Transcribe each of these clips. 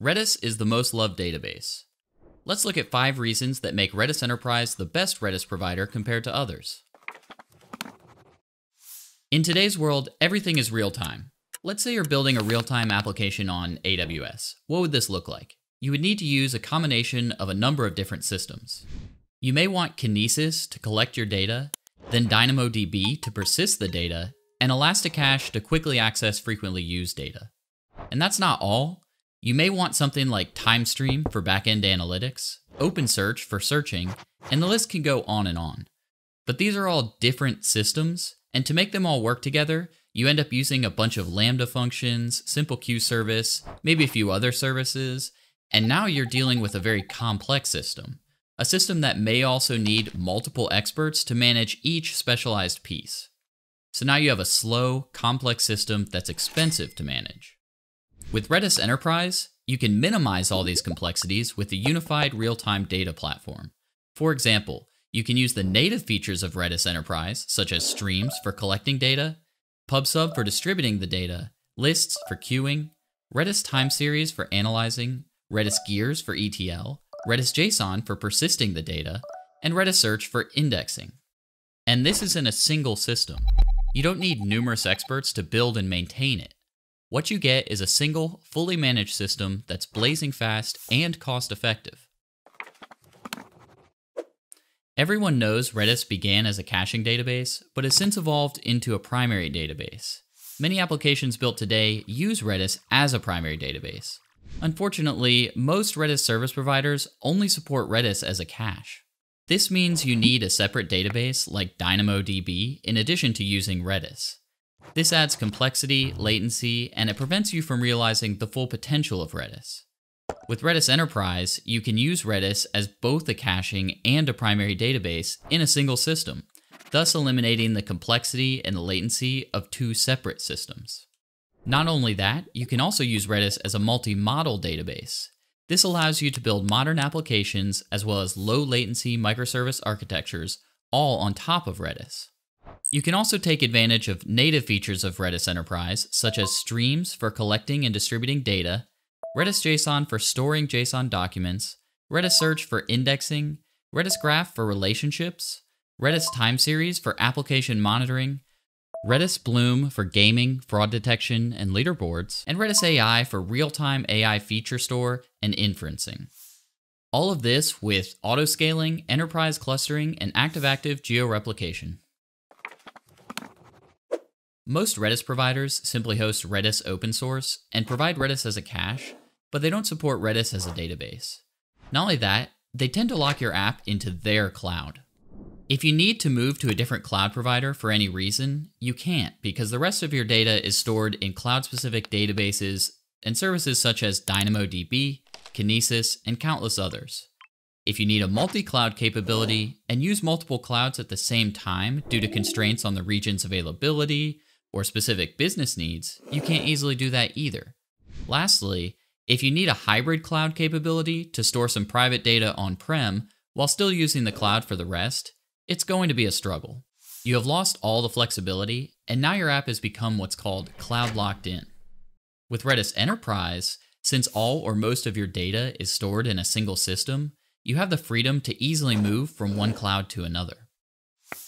Redis is the most loved database. Let's look at 5 reasons that make Redis Enterprise the best Redis provider compared to others. In today's world, everything is real-time. Let's say you're building a real-time application on AWS. What would this look like? You would need to use a combination of a number of different systems. You may want Kinesis to collect your data, then DynamoDB to persist the data, and Elasticache to quickly access frequently used data. And that's not all. You may want something like TimeStream for backend analytics, OpenSearch for searching, and the list can go on and on. But these are all different systems, and to make them all work together, you end up using a bunch of Lambda functions, simple queue service, maybe a few other services, and now you're dealing with a very complex system. A system that may also need multiple experts to manage each specialized piece. So now you have a slow, complex system that's expensive to manage. With Redis Enterprise, you can minimize all these complexities with a unified real-time data platform. For example, you can use the native features of Redis Enterprise, such as streams for collecting data, PubSub for distributing the data, lists for queuing, Redis time series for analyzing, Redis gears for ETL, Redis JSON for persisting the data, and Redis search for indexing. And this is in a single system. You don't need numerous experts to build and maintain it. What you get is a single, fully managed system that's blazing fast and cost-effective. Everyone knows Redis began as a caching database, but has since evolved into a primary database. Many applications built today use Redis as a primary database. Unfortunately, most Redis service providers only support Redis as a cache. This means you need a separate database like DynamoDB in addition to using Redis. This adds complexity, latency, and it prevents you from realizing the full potential of Redis. With Redis Enterprise, you can use Redis as both a caching and a primary database in a single system, thus eliminating the complexity and the latency of 2 separate systems. Not only that, you can also use Redis as a multi-model database. This allows you to build modern applications as well as low-latency microservice architectures all on top of Redis. You can also take advantage of native features of Redis Enterprise, such as streams for collecting and distributing data, Redis JSON for storing JSON documents, Redis search for indexing, Redis graph for relationships, Redis time series for application monitoring, Redis Bloom for gaming, fraud detection, and leaderboards, and Redis AI for real-time AI feature store and inferencing. All of this with auto-scaling, enterprise clustering, and active-active geo-replication. Most Redis providers simply host Redis open source and provide Redis as a cache, but they don't support Redis as a database. Not only that, they tend to lock your app into their cloud. If you need to move to a different cloud provider for any reason, you can't because the rest of your data is stored in cloud-specific databases and services such as DynamoDB, Kinesis, and countless others. If you need a multi-cloud capability and use multiple clouds at the same time due to constraints on the region's availability or specific business needs, you can't easily do that either. Lastly, if you need a hybrid cloud capability to store some private data on-prem while still using the cloud for the rest, it's going to be a struggle. You have lost all the flexibility, and now your app has become what's called cloud locked in. With Redis Enterprise, since all or most of your data is stored in a single system, you have the freedom to easily move from one cloud to another.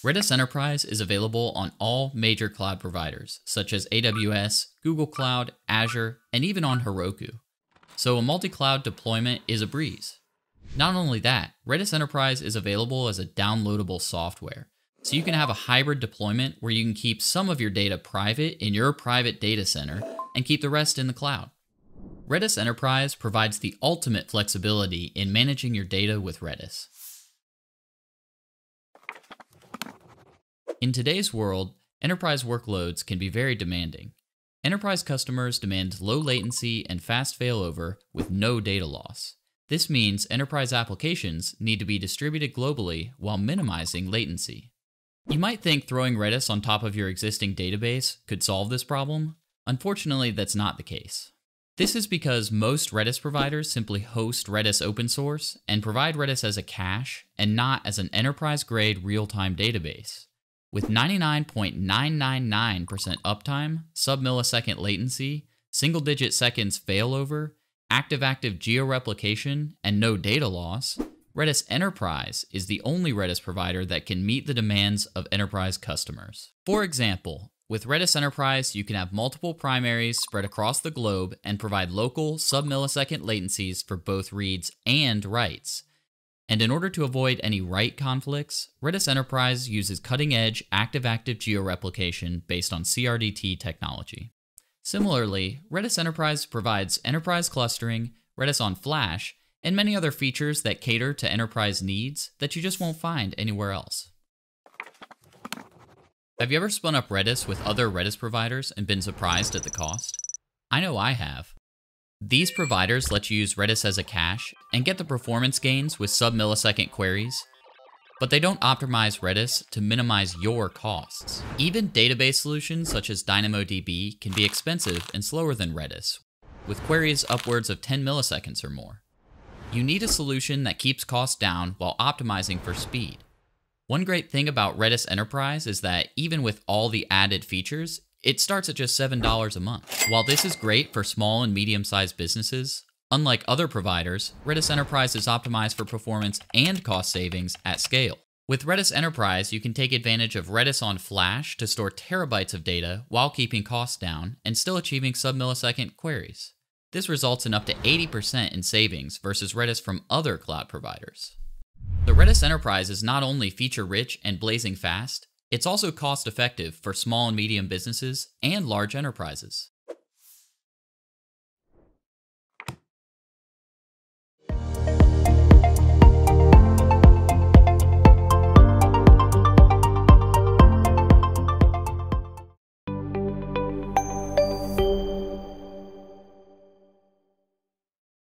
Redis Enterprise is available on all major cloud providers, such as AWS, Google Cloud, Azure, and even on Heroku. So a multi-cloud deployment is a breeze. Not only that, Redis Enterprise is available as a downloadable software, so you can have a hybrid deployment where you can keep some of your data private in your private data center and keep the rest in the cloud. Redis Enterprise provides the ultimate flexibility in managing your data with Redis. In today's world, enterprise workloads can be very demanding. Enterprise customers demand low latency and fast failover with no data loss. This means enterprise applications need to be distributed globally while minimizing latency. You might think throwing Redis on top of your existing database could solve this problem. Unfortunately, that's not the case. This is because most Redis providers simply host Redis open source and provide Redis as a cache and not as an enterprise-grade real-time database. With 99.999% uptime, sub-millisecond latency, single-digit seconds failover, active-active geo-replication, and no data loss, Redis Enterprise is the only Redis provider that can meet the demands of enterprise customers. For example, with Redis Enterprise, you can have multiple primaries spread across the globe and provide local sub-millisecond latencies for both reads and writes. And in order to avoid any write conflicts, Redis Enterprise uses cutting-edge active-active geo-replication based on CRDT technology. Similarly, Redis Enterprise provides enterprise clustering, Redis on Flash, and many other features that cater to enterprise needs that you just won't find anywhere else. Have you ever spun up Redis with other Redis providers and been surprised at the cost? I know I have. These providers let you use Redis as a cache and get the performance gains with sub-millisecond queries, but they don't optimize Redis to minimize your costs. Even database solutions such as DynamoDB can be expensive and slower than Redis, with queries upwards of 10 milliseconds or more. You need a solution that keeps costs down while optimizing for speed. One great thing about Redis Enterprise is that even with all the added features, it starts at just $7 a month. While this is great for small and medium-sized businesses, unlike other providers, Redis Enterprise is optimized for performance and cost savings at scale. With Redis Enterprise, you can take advantage of Redis on Flash to store terabytes of data while keeping costs down and still achieving sub-millisecond queries. This results in up to 80% in savings versus Redis from other cloud providers. The Redis Enterprise is not only feature-rich and blazing fast, it's also cost-effective for small and medium businesses and large enterprises.